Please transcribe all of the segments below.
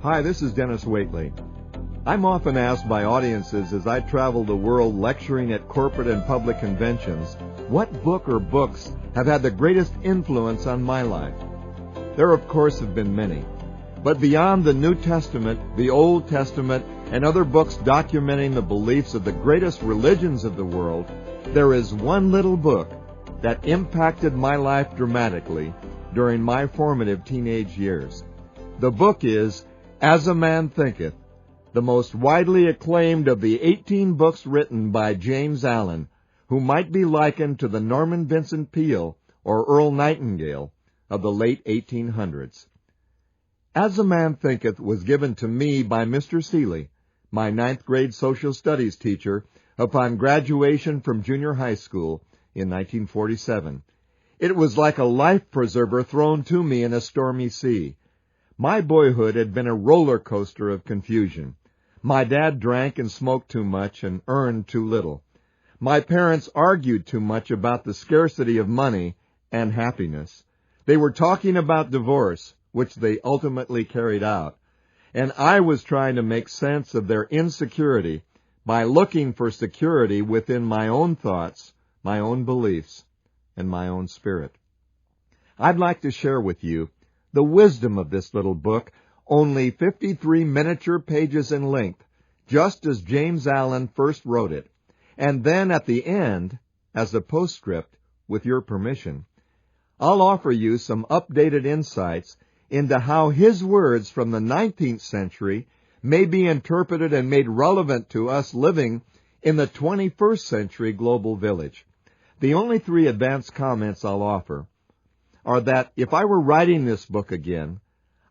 Hi, this is Dennis Waitley. I'm often asked by audiences as I travel the world lecturing at corporate and public conventions, what book or books have had the greatest influence on my life? There, of course, have been many. But beyond the New Testament, the Old Testament, and other books documenting the beliefs of the greatest religions of the world, there is one little book that impacted my life dramatically during my formative teenage years. The book is As a Man Thinketh, the most widely acclaimed of the 18 books written by James Allen, who might be likened to the Norman Vincent Peale or Earl Nightingale of the late 1800s. As a Man Thinketh was given to me by Mr. Seeley, my 9th grade social studies teacher, upon graduation from junior high school in 1947. It was like a life preserver thrown to me in a stormy sea. My boyhood had been a roller coaster of confusion. My dad drank and smoked too much and earned too little. My parents argued too much about the scarcity of money and happiness. They were talking about divorce, which they ultimately carried out, and I was trying to make sense of their insecurity by looking for security within my own thoughts, my own beliefs, and my own spirit. I'd like to share with you the wisdom of this little book, only 53 miniature pages in length, just as James Allen first wrote it. And then at the end, as a postscript, with your permission, I'll offer you some updated insights into how his words from the 19th century may be interpreted and made relevant to us living in the 21st century global village. The only 3 advanced comments I'll offer are that if I were writing this book again,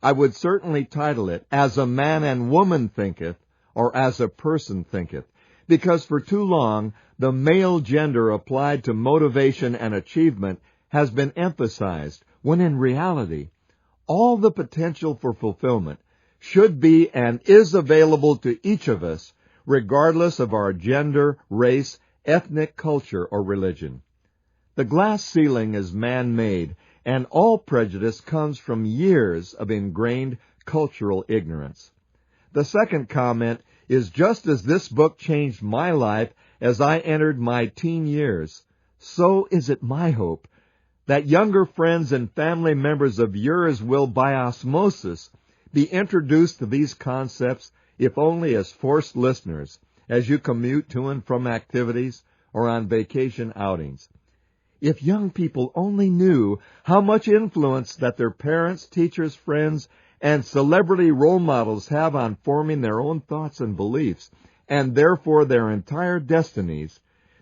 I would certainly title it As a Man and Woman Thinketh, or As a Person Thinketh, because for too long the male gender applied to motivation and achievement has been emphasized, when in reality, all the potential for fulfillment should be and is available to each of us, regardless of our gender, race, ethnic culture, or religion. The glass ceiling is man-made, and all prejudice comes from years of ingrained cultural ignorance. The second comment is just as this book changed my life as I entered my teen years, so is it my hope that younger friends and family members of yours will, by osmosis, be introduced to these concepts, if only as forced listeners, as you commute to and from activities or on vacation outings. If young people only knew how much influence that their parents, teachers, friends, and celebrity role models have on forming their own thoughts and beliefs, and therefore their entire destinies,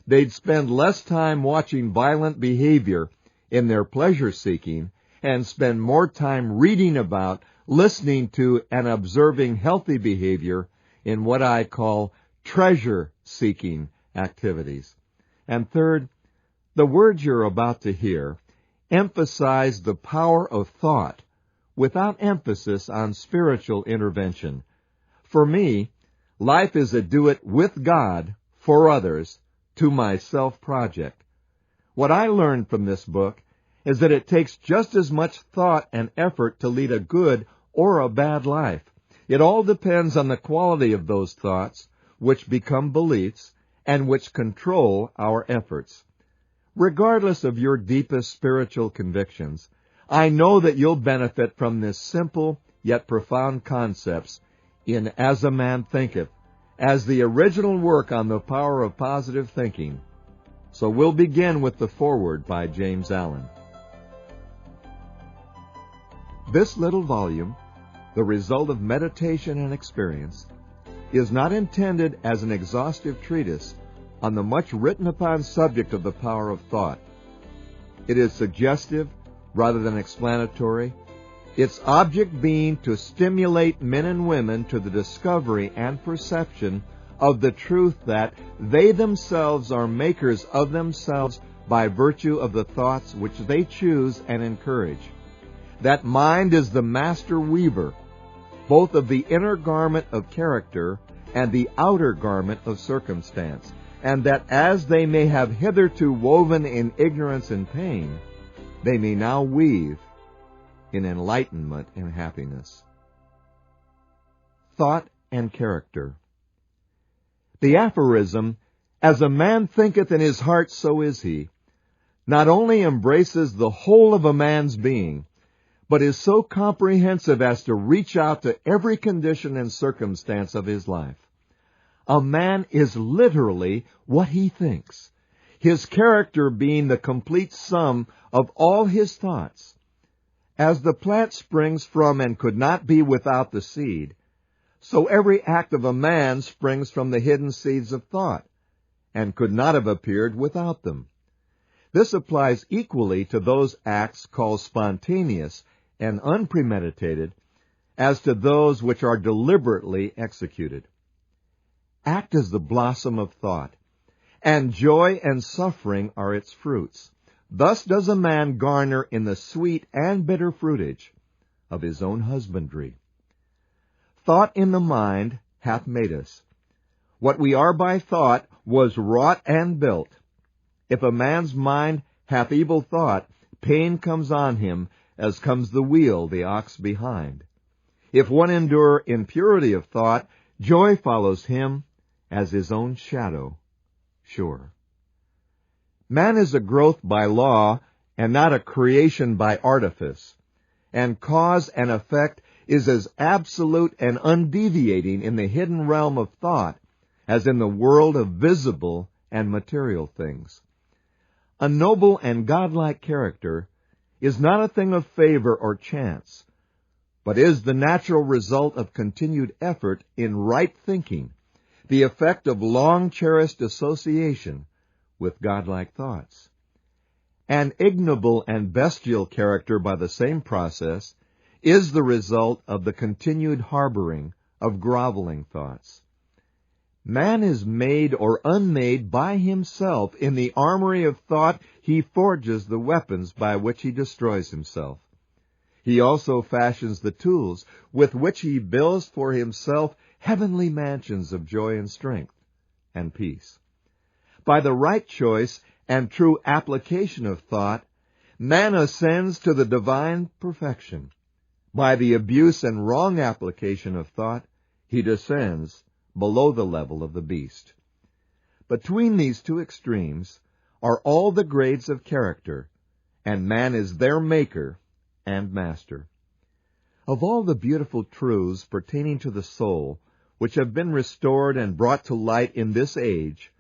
they'd spend less time watching violent behavior in their pleasure-seeking and spend more time reading about, listening to, and observing healthy behavior in what I call treasure-seeking activities. And third, the words you're about to hear emphasize the power of thought without emphasis on spiritual intervention. For me, life is a do-it with God, for others, to myself project. What I learned from this book is that it takes just as much thought and effort to lead a good or a bad life. It all depends on the quality of those thoughts, which become beliefs, and which control our efforts. Regardless of your deepest spiritual convictions, I know that you'll benefit from this simple yet profound concepts in As a Man Thinketh, as the original work on the power of positive thinking. So we'll begin with the foreword by James Allen. This little volume, the result of meditation and experience, is not intended as an exhaustive treatise on the much written upon subject of the power of thought. It is suggestive rather than explanatory, its object being to stimulate men and women to the discovery and perception of the truth that they themselves are makers of themselves by virtue of the thoughts which they choose and encourage. That mind is the master weaver, both of the inner garment of character and the outer garment of circumstance, and that as they may have hitherto woven in ignorance and pain, they may now weave in enlightenment and happiness. thought and character. The aphorism, "As a man thinketh in his heart, so is he," not only embraces the whole of a man's being, but is so comprehensive as to reach out to every condition and circumstance of his life. A man is literally what he thinks, his character being the complete sum of all his thoughts. As the plant springs from and could not be without the seed, so every act of a man springs from the hidden seeds of thought, and could not have appeared without them. This applies equally to those acts called spontaneous and unpremeditated, as to those which are deliberately executed. Act is the blossom of thought, and joy and suffering are its fruits. Thus does a man garner in the sweet and bitter fruitage of his own husbandry. Thought in the mind hath made us. What we are by thought was wrought and built. If a man's mind hath evil thought, pain comes on him, as comes the wheel the ox behind. If one endure impurity of thought, joy follows him as his own shadow sure. Man is a growth by law, and not a creation by artifice, and cause and effect is as absolute and undeviating in the hidden realm of thought as in the world of visible and material things. A noble and godlike character is not a thing of favor or chance, but is the natural result of continued effort in right thinking, the effect of long-cherished association with godlike thoughts. An ignoble and bestial character by the same process is the result of the continued harboring of groveling thoughts. Man is made or unmade by himself. In the armory of thought he forges the weapons by which he destroys himself. He also fashions the tools with which he builds for himself heavenly mansions of joy and strength and peace. By the right choice and true application of thought, man ascends to the divine perfection. By the abuse and wrong application of thought, he descends below the level of the beast. Between these two extremes are all the grades of character, and man is their maker and master. Of all the beautiful truths pertaining to the soul, which have been restored and brought to light in this age,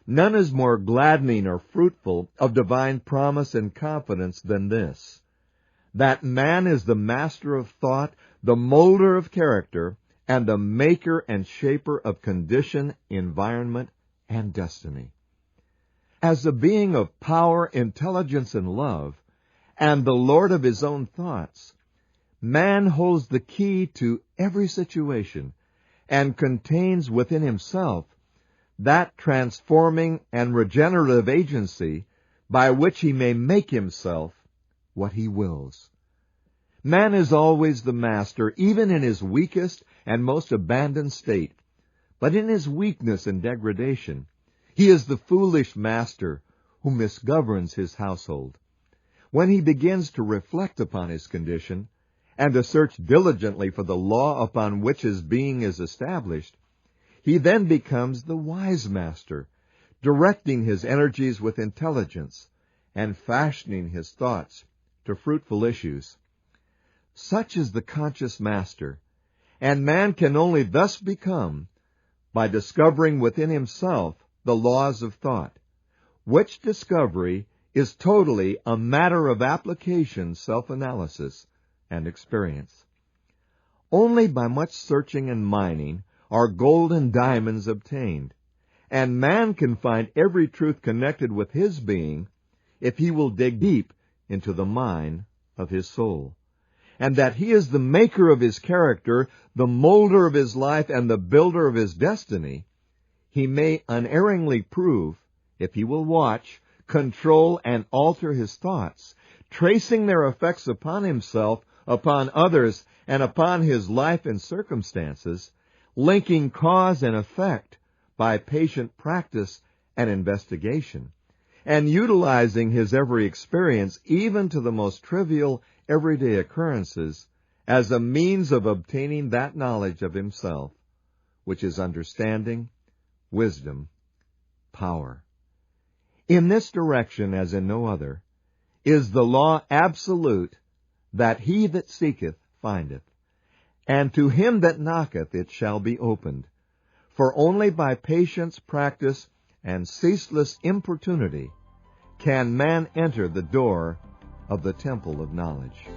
none is more gladdening or fruitful of divine promise and confidence than this, that man is the master of thought, the molder of character, and the maker and shaper of condition, environment, and destiny. As a being of power, intelligence, and love, and the Lord of his own thoughts, man holds the key to every situation, and contains within himself that transforming and regenerative agency by which he may make himself what he wills. Man is always the master, even in his weakest and most abandoned state. But in his weakness and degradation, he is the foolish master who misgoverns his household. When he begins to reflect upon his condition, and to search diligently for the law upon which his being is established, he then becomes the wise master, directing his energies with intelligence, and fashioning his thoughts to fruitful issues. Such is the conscious master, and man can only thus become by discovering within himself the laws of thought, which discovery is totally a matter of application, self-analysis, and experience. Only by much searching and mining are gold and diamonds obtained, and man can find every truth connected with his being if he will dig deep into the mine of his soul, and that he is the maker of his character, the molder of his life, and the builder of his destiny, he may unerringly prove if he will watch, control, and alter his thoughts, tracing their effects upon himself, upon others, and upon his life and circumstances, linking cause and effect by patient practice and investigation, and utilizing his every experience, even to the most trivial everyday occurrences, as a means of obtaining that knowledge of himself, which is understanding, wisdom, power. In this direction, as in no other, is the law absolute, that he that seeketh findeth, and to him that knocketh it shall be opened. For only by patience, practice, and ceaseless importunity can man enter the door of the temple of knowledge.